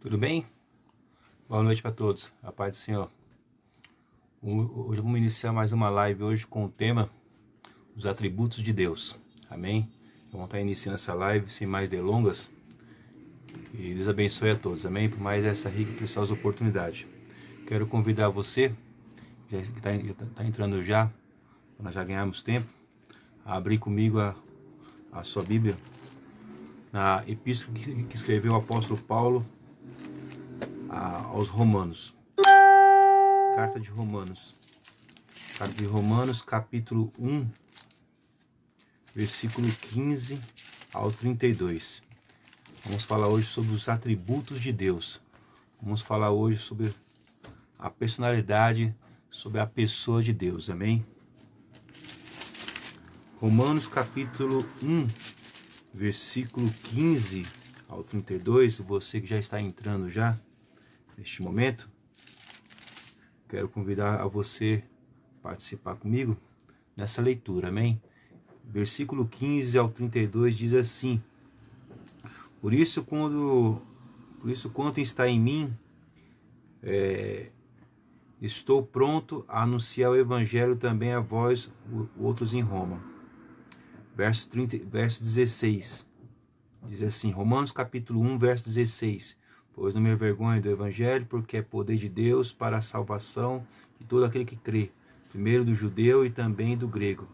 Tudo bem? Boa noite para todos, a paz do Senhor. Hoje vamos iniciar mais uma live hoje com o tema os atributos de Deus. Amém? Vamos estar iniciando essa live sem mais delongas. E Deus abençoe a todos, amém? Por mais essa rica e preciosa oportunidade. Quero convidar você, que está entrando já, para nós já ganharmos tempo, a abrir comigo a sua Bíblia na epístola que escreveu o apóstolo Paulo aos Romanos. Carta de Romanos. Carta de Romanos, capítulo 1, versículo 15 ao 32. Vamos falar hoje sobre os atributos de Deus. Vamos falar hoje sobre a personalidade, sobre a pessoa de Deus. Amém? Romanos, capítulo 1, versículo 15 ao 32. Você que já está entrando já neste momento, quero convidar a você a participar comigo nessa leitura, amém? Versículo 15 ao 32 diz assim: Por isso quanto está em mim, estou pronto a anunciar o evangelho também a vós, outros em Roma. Verso 16, diz assim, Romanos capítulo 1, verso 16, pois não me envergonho do evangelho, porque é poder de Deus para a salvação de todo aquele que crê, primeiro do judeu e também do grego,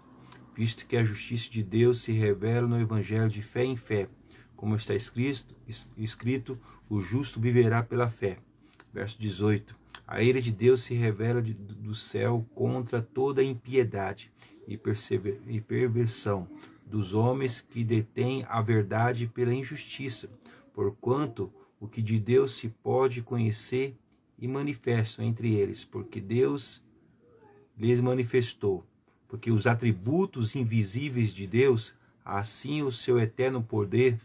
visto que a justiça de Deus se revela no evangelho de fé em fé, como está escrito, o justo viverá pela fé. Verso 18, a ira de Deus se revela do céu contra toda impiedade e perversão dos homens que detêm a verdade pela injustiça, porquanto o que de Deus se pode conhecer e manifesto entre eles, porque Deus lhes manifestou, porque os atributos invisíveis de Deus, assim o seu eterno poder,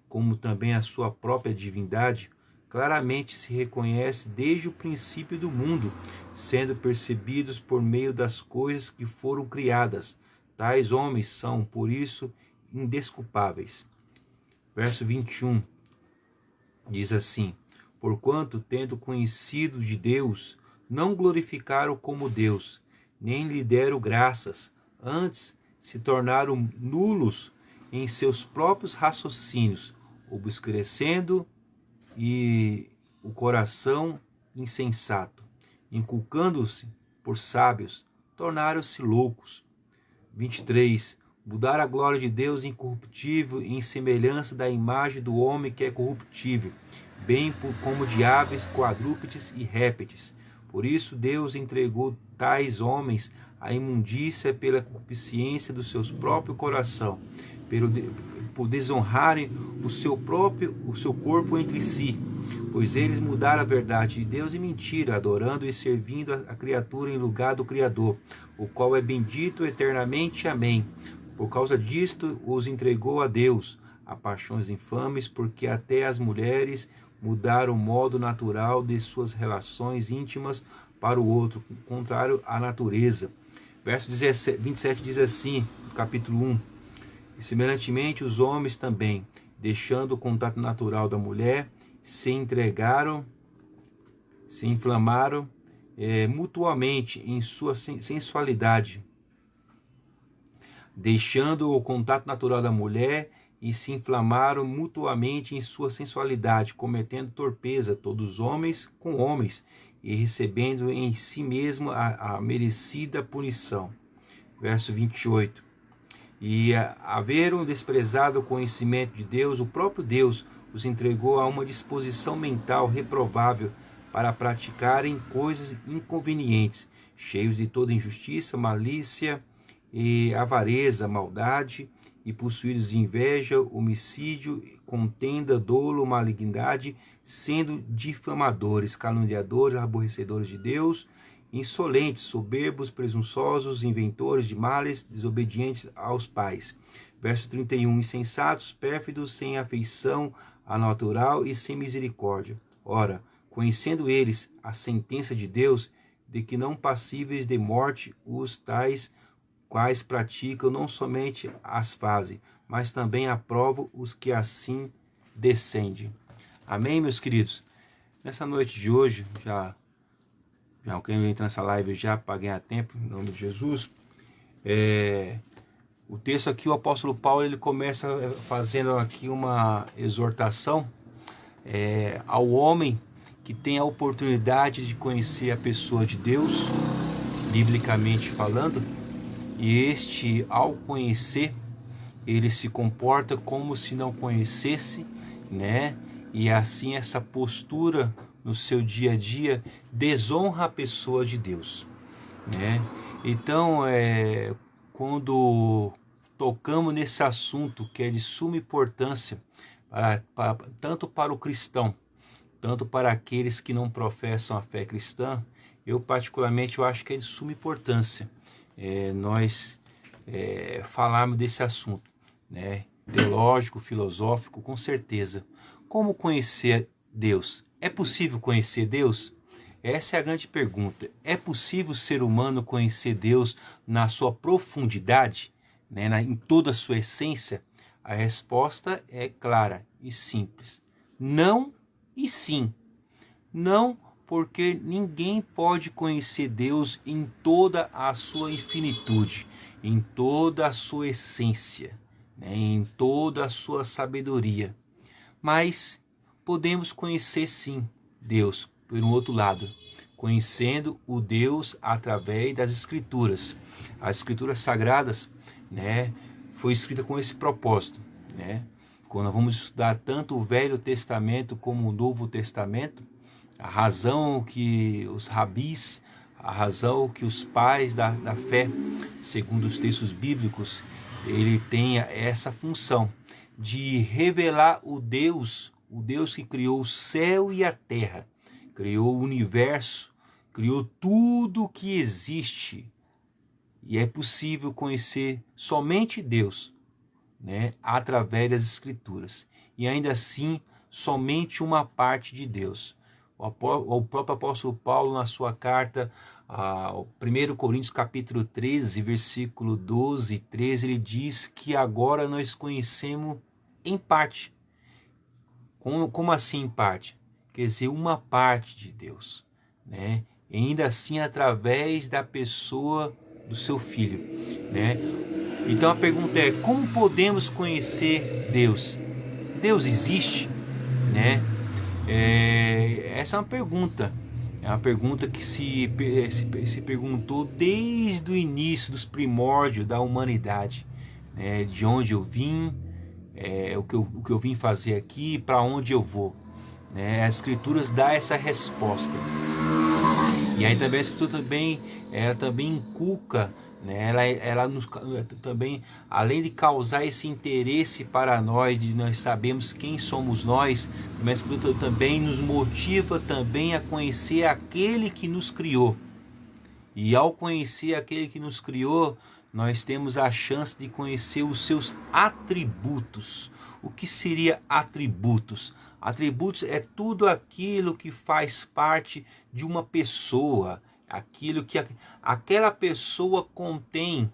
como também a sua própria divindade, claramente se reconhece desde o princípio do mundo, sendo percebidos por meio das coisas que foram criadas. Tais homens são, por isso, indesculpáveis. Verso 21 diz assim, porquanto, tendo conhecido de Deus, não glorificaram como Deus, nem lhe deram graças, antes se tornaram nulos em seus próprios raciocínios, obscurecendo e o coração insensato, inculcando-se por sábios, tornaram-se loucos. 23. Mudar a glória de Deus incorruptível em semelhança da imagem do homem que é corruptível, bem como de aves, quadrúpedes e répteis. Por isso Deus entregou tais homens à imundícia pela concupiscência do seu próprio coração, por desonrarem o seu corpo entre si, pois eles mudaram a verdade de Deus em mentira, adorando e servindo a criatura em lugar do Criador, o qual é bendito eternamente. Amém. Por causa disto os entregou a Deus, a paixões infames, porque até as mulheres mudaram o modo natural de suas relações íntimas para o outro, contrário à natureza. Verso 27 diz assim, capítulo 1, e semelhantemente os homens também, deixando o contato natural da mulher, se inflamaram mutuamente em sua sensualidade, deixando o contato natural da mulher e se inflamaram mutuamente em sua sensualidade, cometendo torpeza todos os homens com homens e recebendo em si mesmo a merecida punição. Verso 28. E haveram desprezado o conhecimento de Deus, o próprio Deus os entregou a uma disposição mental reprovável para praticarem coisas inconvenientes, cheios de toda injustiça, malícia e avareza, maldade, e possuídos de inveja, homicídio, contenda, dolo, malignidade, sendo difamadores, caluniadores, aborrecedores de Deus, insolentes, soberbos, presunçosos, inventores de males, desobedientes aos pais. Verso 31, insensatos, pérfidos, sem afeição à natural e sem misericórdia. Ora, conhecendo eles a sentença de Deus, de que não passíveis de morte os tais quais praticam, não somente as fazem, mas também aprovam os que assim descendem. Amém, meus queridos? Nessa noite de hoje, já querendo entrar nessa live já para ganhar tempo, em nome de Jesus, o texto aqui, o apóstolo Paulo, ele começa fazendo aqui uma exortação ao homem que tem a oportunidade de conhecer a pessoa de Deus, biblicamente falando, e este, ao conhecer, ele se comporta como se não conhecesse, né? E assim essa postura no seu dia a dia desonra a pessoa de Deus, né? Então, quando tocamos nesse assunto que é de suma importância tanto para o cristão, tanto para aqueles que não professam a fé cristã, eu particularmente eu acho que é de suma importância nós falarmos desse assunto, né? Teológico, filosófico, com certeza. Como conhecer Deus? É possível conhecer Deus? Essa é a grande pergunta. É possível o ser humano conhecer Deus na sua profundidade, né? Em toda a sua essência? A resposta é clara e simples. Não e sim. Não, porque ninguém pode conhecer Deus em toda a sua infinitude, em toda a sua essência, né? Em toda a sua sabedoria. Mas podemos conhecer sim Deus por um outro lado, conhecendo o Deus através das Escrituras. As Escrituras Sagradas, né, foi escrita com esse propósito, né? Quando vamos estudar tanto o Velho Testamento como o Novo Testamento, a razão que os rabis, a razão que os pais da fé, segundo os textos bíblicos, ele tem essa função de revelar o Deus que criou o céu e a terra, criou o universo, criou tudo que existe. E é possível conhecer somente Deus, né, através das Escrituras. E ainda assim, somente uma parte de Deus. O próprio apóstolo Paulo, na sua carta, 1 Coríntios capítulo 13, versículo 12 e 13, ele diz que agora nós conhecemos em parte. Como assim em parte? Quer dizer, uma parte de Deus, né? E ainda assim através da pessoa do seu Filho, né? Então a pergunta é, como podemos conhecer Deus? Deus existe, né? Essa é uma pergunta. É uma pergunta que se perguntou desde o início dos primórdios da humanidade, né? De onde eu vim, o que eu vim fazer aqui, para onde eu vou, né? As Escrituras dão essa resposta. E aí também a Escritura ela também inculca, né? Ela nos, também, além de causar esse interesse para nós, de nós sabermos quem somos nós, a Escritura também nos motiva também a conhecer aquele que nos criou. E ao conhecer aquele que nos criou, nós temos a chance de conhecer os seus atributos. O que seria atributos? Atributos é tudo aquilo que faz parte de uma pessoa, aquilo que aquela pessoa contém,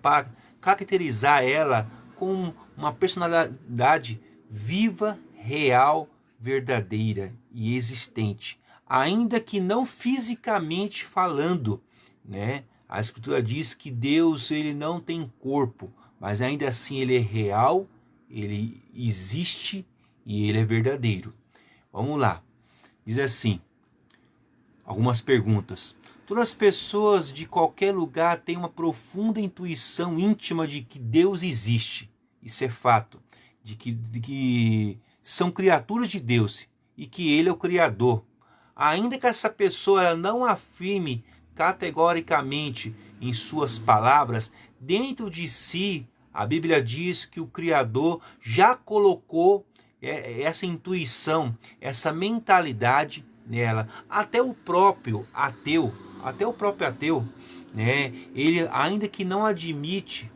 para caracterizar ela com uma personalidade viva, real, verdadeira e existente, ainda que não fisicamente falando, né? A Escritura diz que Deus, ele não tem corpo, mas ainda assim ele é real, ele existe e ele é verdadeiro. Vamos lá. Diz assim, algumas perguntas. Todas as pessoas de qualquer lugar têm uma profunda intuição íntima de que Deus existe. Isso é fato. De que são criaturas de Deus e que Ele é o Criador. Ainda que essa pessoa ela não afirme categoricamente em suas palavras, dentro de si, a Bíblia diz que o Criador já colocou essa intuição, essa mentalidade nela. Até o próprio ateu, né? Ele, ainda que não admite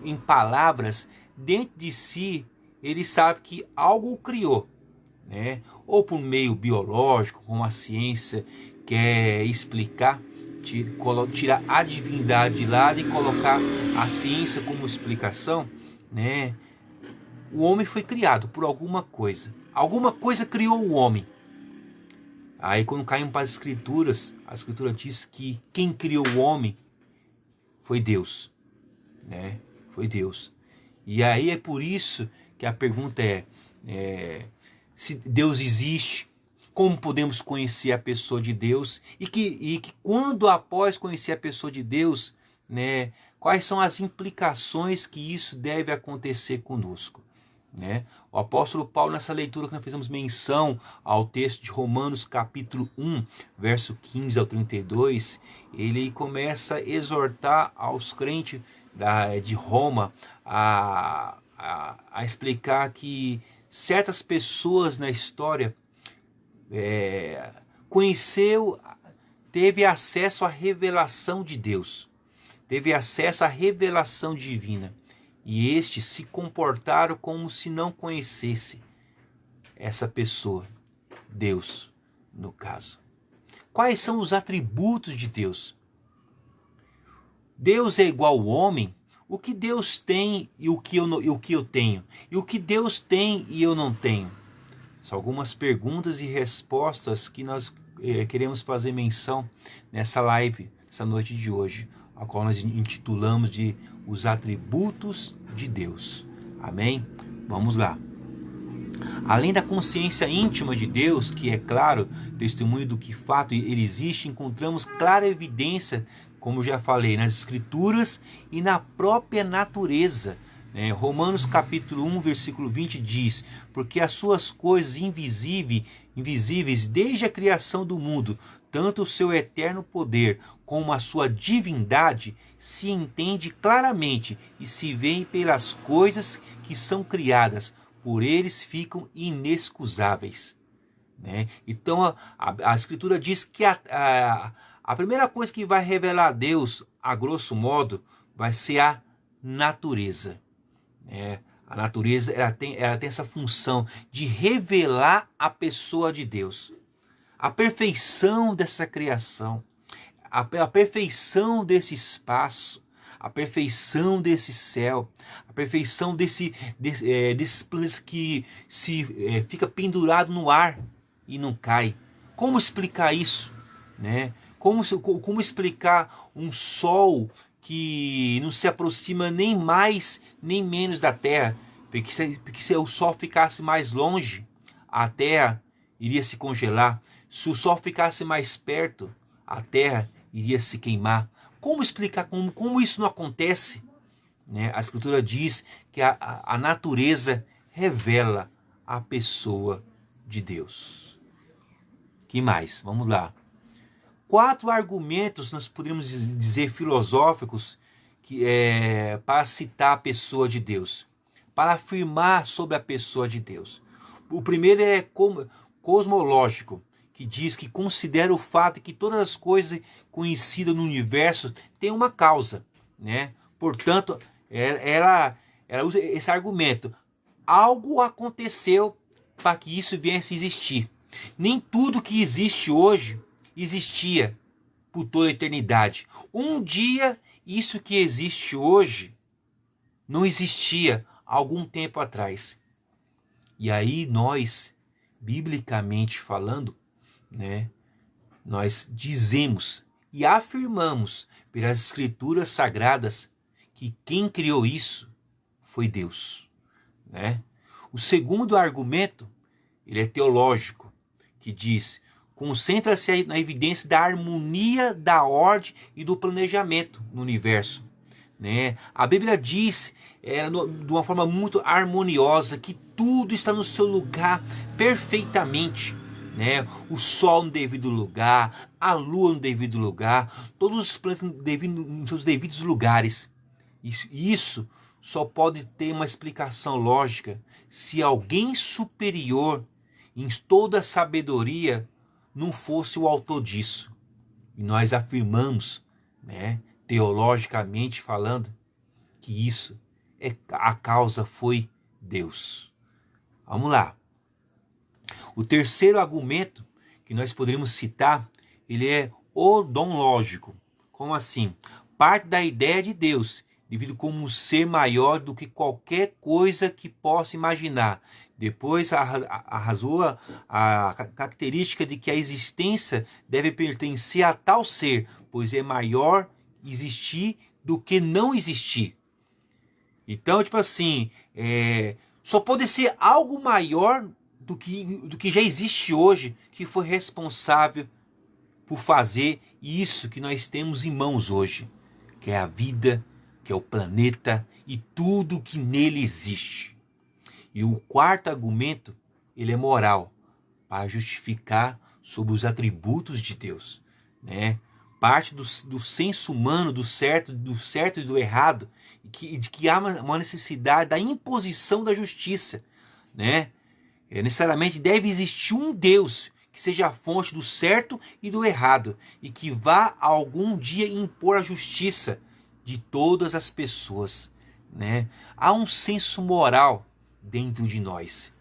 em palavras, dentro de si, ele sabe que algo o criou, né? Ou por meio biológico, como a ciência quer explicar, tirar a divindade de lado e colocar a ciência como explicação, né? O homem foi criado por alguma coisa. Alguma coisa criou o homem. Aí quando caímos para as Escrituras, a Escritura diz que quem criou o homem foi Deus, né? Foi Deus. E aí é por isso que a pergunta se Deus existe, como podemos conhecer a pessoa de Deus, e que quando após conhecer a pessoa de Deus, né, quais são as implicações que isso deve acontecer conosco, né? O apóstolo Paulo, nessa leitura que nós fizemos menção ao texto de Romanos capítulo 1, verso 15 ao 32, ele começa a exortar aos crentes de Roma a explicar que certas pessoas na história teve acesso à revelação de Deus, teve acesso à revelação divina, e estes se comportaram como se não conhecesse essa pessoa, Deus, no caso. Quais são os atributos de Deus? Deus é igual ao homem? O que Deus tem e o que eu tenho? E o que Deus tem e eu não tenho? São algumas perguntas e respostas que nós queremos fazer menção nessa live, essa noite de hoje, a qual nós intitulamos de Os Atributos de Deus. Amém? Vamos lá. Além da consciência íntima de Deus, que é claro, testemunho do que fato ele existe, encontramos clara evidência, como já falei, nas Escrituras e na própria natureza. Romanos capítulo 1, versículo 20 diz: porque as suas coisas invisíveis desde a criação do mundo, tanto o seu eterno poder como a sua divindade, se entende claramente e se vê pelas coisas que são criadas, por eles ficam inexcusáveis. Então a Escritura diz que a primeira coisa que vai revelar a Deus, a grosso modo, vai ser a natureza. A natureza ela tem essa função de revelar a pessoa de Deus, a perfeição dessa criação, a perfeição desse espaço, a perfeição desse céu, a perfeição desse planos que fica pendurado no ar e não cai. Como explicar isso? Como explicar um sol que não se aproxima nem mais nem menos da Terra? Porque se o Sol ficasse mais longe, a Terra iria se congelar. Se o Sol ficasse mais perto, a Terra iria se queimar. Como explicar como isso não acontece? A Escritura diz que a natureza revela a pessoa de Deus. Que mais? Vamos lá. 4 argumentos, nós poderíamos dizer filosóficos, para citar a pessoa de Deus, para afirmar sobre a pessoa de Deus. O primeiro é cosmológico, que diz que considera o fato de que todas as coisas conhecidas no universo têm uma causa. Portanto, ela usa esse argumento. Algo aconteceu para que isso viesse a existir. Nem tudo que existe hoje existia por toda a eternidade. Um dia, isso que existe hoje não existia há algum tempo atrás. E aí nós, biblicamente falando, nós dizemos e afirmamos pelas Escrituras Sagradas que quem criou isso foi Deus. O segundo argumento, ele é teológico, que diz: concentra-se na evidência da harmonia, da ordem e do planejamento no universo. A Bíblia diz de uma forma muito harmoniosa que tudo está no seu lugar perfeitamente. O sol no devido lugar, a lua no devido lugar, todos os planetas nos seus devidos lugares. Isso só pode ter uma explicação lógica se alguém superior em toda a sabedoria não fosse o autor disso. E nós afirmamos, teologicamente falando, que isso a causa foi Deus. Vamos lá. O terceiro argumento que nós poderíamos citar, ele é odonlógico. Como assim? Parte da ideia de Deus devido como um ser maior do que qualquer coisa que possa imaginar. Depois arrasou a característica de que a existência deve pertencer a tal ser, pois é maior existir do que não existir. Então, tipo assim, só pode ser algo maior do que já existe hoje, que foi responsável por fazer isso que nós temos em mãos hoje, que é a vida, que é o planeta e tudo que nele existe. E o quarto argumento, ele é moral, para justificar sobre os atributos de Deus, né? Parte do senso humano, do certo e do errado, de que há uma necessidade da imposição da justiça, né? Necessariamente deve existir um Deus que seja a fonte do certo e do errado, e que vá algum dia impor a justiça de todas as pessoas, né? Há um senso moral dentro de nós,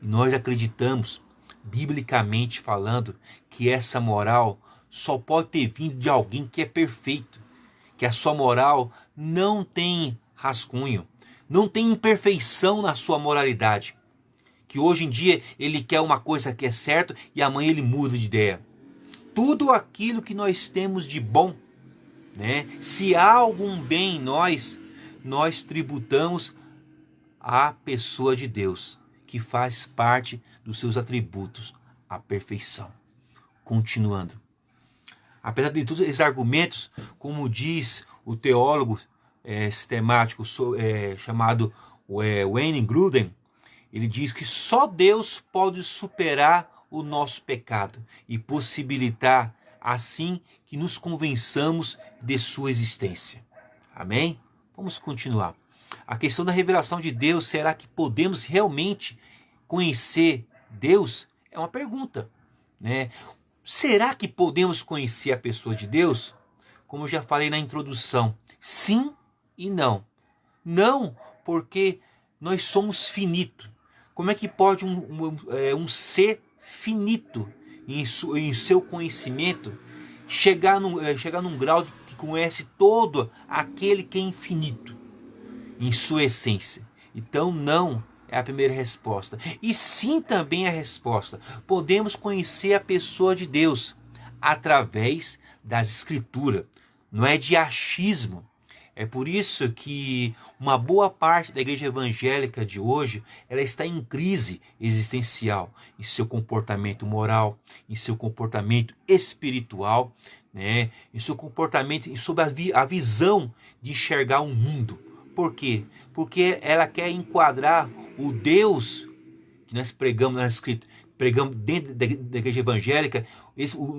e nós acreditamos, biblicamente falando, que essa moral só pode ter vindo de alguém que é perfeito, que a sua moral não tem rascunho, não tem imperfeição na sua moralidade, que hoje em dia ele quer uma coisa que é certo e amanhã ele muda de ideia. Tudo aquilo que nós temos de bom, né? Se há algum bem em nós, nós tributamos à pessoa de Deus, que faz parte dos seus atributos, a perfeição. Continuando. Apesar de todos esses argumentos, como diz o teólogo sistemático chamado Wayne Grudem, ele diz que só Deus pode superar o nosso pecado e possibilitar assim que nos convençamos de sua existência. Amém? Vamos continuar. A questão da revelação de Deus, será que podemos realmente conhecer Deus? É uma pergunta, né? Será que podemos conhecer a pessoa de Deus? Como eu já falei na introdução, sim e não. Não, porque nós somos finitos. Como é que pode um ser finito em seu conhecimento chegar num grau que conhece todo aquele que é infinito em sua essência? Então não é a primeira resposta. E sim também a resposta. Podemos conhecer a pessoa de Deus através das Escrituras. Não é de achismo. É por isso que uma boa parte da igreja evangélica de hoje, ela está em crise existencial, em seu comportamento moral, em seu comportamento espiritual, né? Em seu comportamento, sobre a visão de enxergar o mundo. Por quê? Porque ela quer enquadrar o Deus que nós pregamos nas Escrituras, pregamos dentro da igreja evangélica,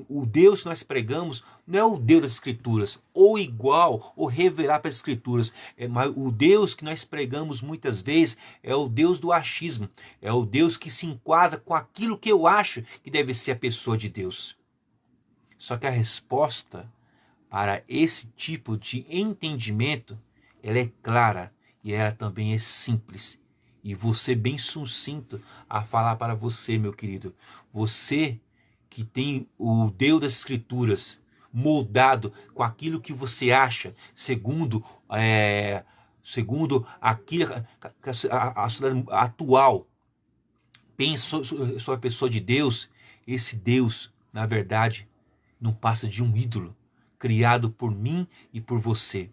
o Deus que nós pregamos não é o Deus das Escrituras, ou igual, ou revelar para as Escrituras. Mas o Deus que nós pregamos muitas vezes é o Deus do achismo, é o Deus que se enquadra com aquilo que eu acho que deve ser a pessoa de Deus. Só que a resposta para esse tipo de entendimento, ela é clara e ela também é simples. E você bem sucinto a falar para você, meu querido. Você que tem o Deus das Escrituras moldado com aquilo que você acha, segundo aquilo a sociedade atual pensa sobre a pessoa de Deus. Esse Deus, na verdade, não passa de um ídolo criado por mim e por você.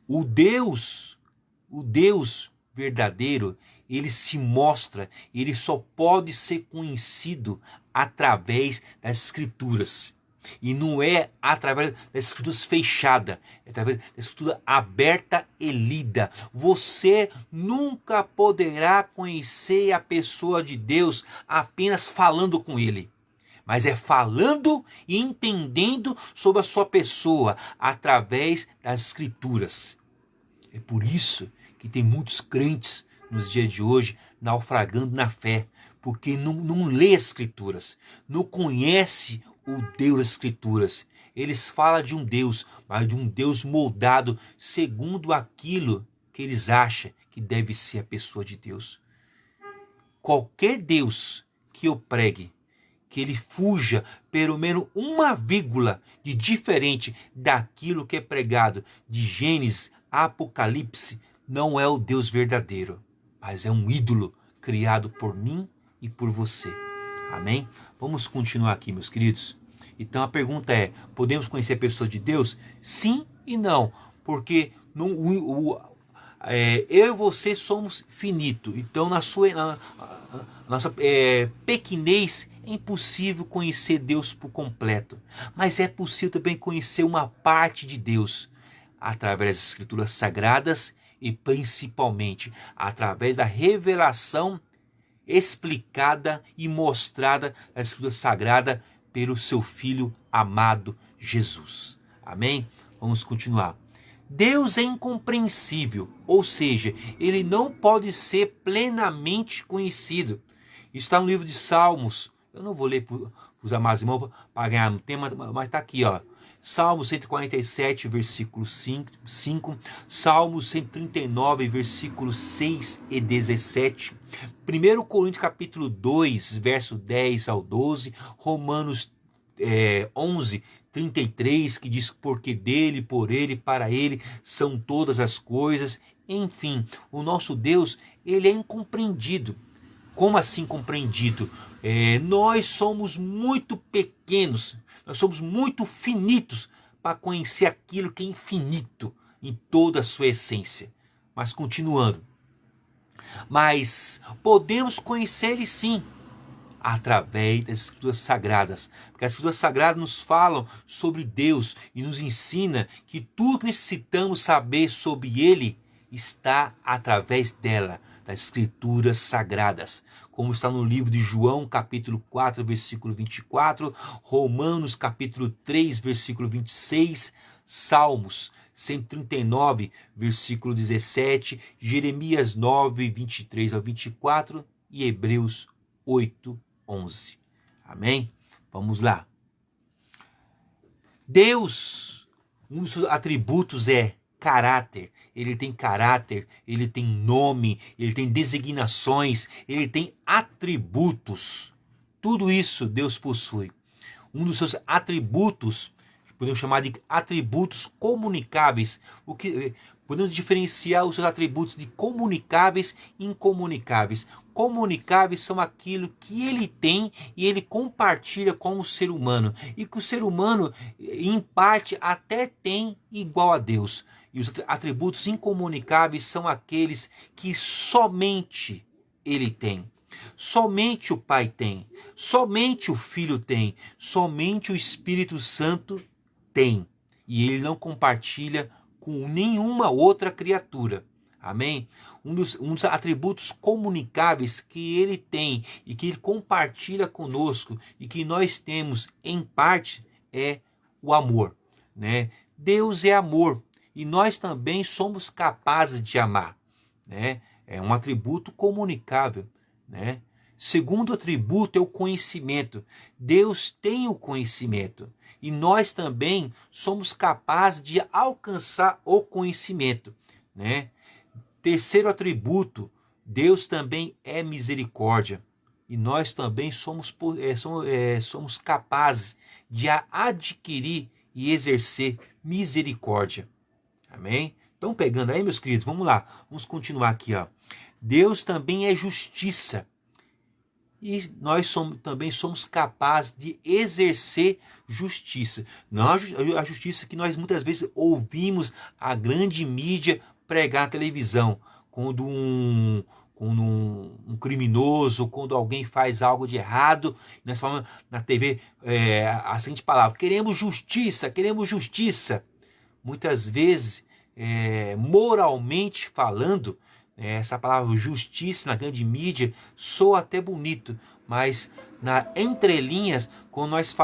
O Deus verdadeiro, ele se mostra, ele só pode ser conhecido através das Escrituras. E não é através das Escrituras fechadas, é através da Escritura aberta e lida. Você nunca poderá conhecer a pessoa de Deus apenas falando com ele. Mas é falando e entendendo sobre a sua pessoa através das Escrituras. É por isso que tem muitos crentes nos dias de hoje naufragando na fé, porque não lê as Escrituras, não conhece o Deus das Escrituras. Eles falam de um Deus, mas de um Deus moldado segundo aquilo que eles acham que deve ser a pessoa de Deus. Qualquer Deus que eu pregue, que ele fuja pelo menos uma vírgula de diferente daquilo que é pregado de Gênesis Apocalipse não é o Deus verdadeiro, mas é um ídolo criado por mim e por você. Amém? Vamos continuar aqui, meus queridos. Então a pergunta é, podemos conhecer a pessoa de Deus? Sim e não, porque eu e você somos finitos. Então na nossa pequenez é impossível conhecer Deus por completo. Mas é possível também conhecer uma parte de Deus através das Escrituras Sagradas e principalmente através da revelação explicada e mostrada na Escritura Sagrada pelo seu Filho amado Jesus. Amém? Vamos continuar. Deus é incompreensível, ou seja, ele não pode ser plenamente conhecido. Isso está no livro de Salmos. Eu não vou ler para os amados irmãos para ganhar no tema, mas está aqui, ó. Salmo 147, versículo 5, Salmo 139, versículos 6 e 17, 1 Coríntios capítulo 2, verso 10 ao 12, Romanos 11, 33, que diz porque dele, por ele, para ele são todas as coisas. Enfim, o nosso Deus, ele é incompreendido. Como assim compreendido? Nós somos muito pequenos, nós somos muito finitos para conhecer aquilo que é infinito em toda a sua essência. Mas continuando. Mas podemos conhecer ele sim, através das Escrituras Sagradas. Porque as Escrituras Sagradas nos falam sobre Deus e nos ensina que tudo que necessitamos saber sobre ele está através dela, das Escrituras Sagradas, como está no livro de João, capítulo 4, versículo 24, Romanos, capítulo 3, versículo 26, Salmos 139, versículo 17, Jeremias 9, 23 ao 24 e Hebreus 8, 11. Amém? Vamos lá. Deus, um dos seus atributos é caráter. Ele tem caráter, ele tem nome, ele tem designações, ele tem atributos. Tudo isso Deus possui. Um dos seus atributos, podemos chamar de atributos comunicáveis. Podemos diferenciar os seus atributos de comunicáveis e incomunicáveis. Comunicáveis são aquilo que ele tem e ele compartilha com o ser humano. E que o ser humano, em parte, até tem igual a Deus. E os atributos incomunicáveis são aqueles que somente ele tem. Somente o Pai tem. Somente o Filho tem. Somente o Espírito Santo tem. E ele não compartilha com nenhuma outra criatura. Amém? Um dos atributos comunicáveis que ele tem e que ele compartilha conosco e que nós temos em parte é o amor, né? Deus é amor e nós também somos capazes de amar, né? É um atributo comunicável, né? Segundo atributo é o conhecimento. Deus tem o conhecimento e nós também somos capazes de alcançar o conhecimento, né? Terceiro atributo, Deus também é misericórdia e nós também somos capazes de adquirir e exercer misericórdia. Amém? Estão pegando aí, meus queridos? Vamos lá, vamos continuar aqui, ó. Deus também é justiça e nós também somos capazes de exercer justiça. Não a justiça que nós muitas vezes ouvimos a grande mídia pregar na televisão, quando um criminoso, quando alguém faz algo de errado, nós falamos na TV a seguinte palavra: queremos justiça, queremos justiça. Muitas vezes, moralmente falando, essa palavra justiça na grande mídia soa até bonito, mas na entrelinhas, quando nós falamos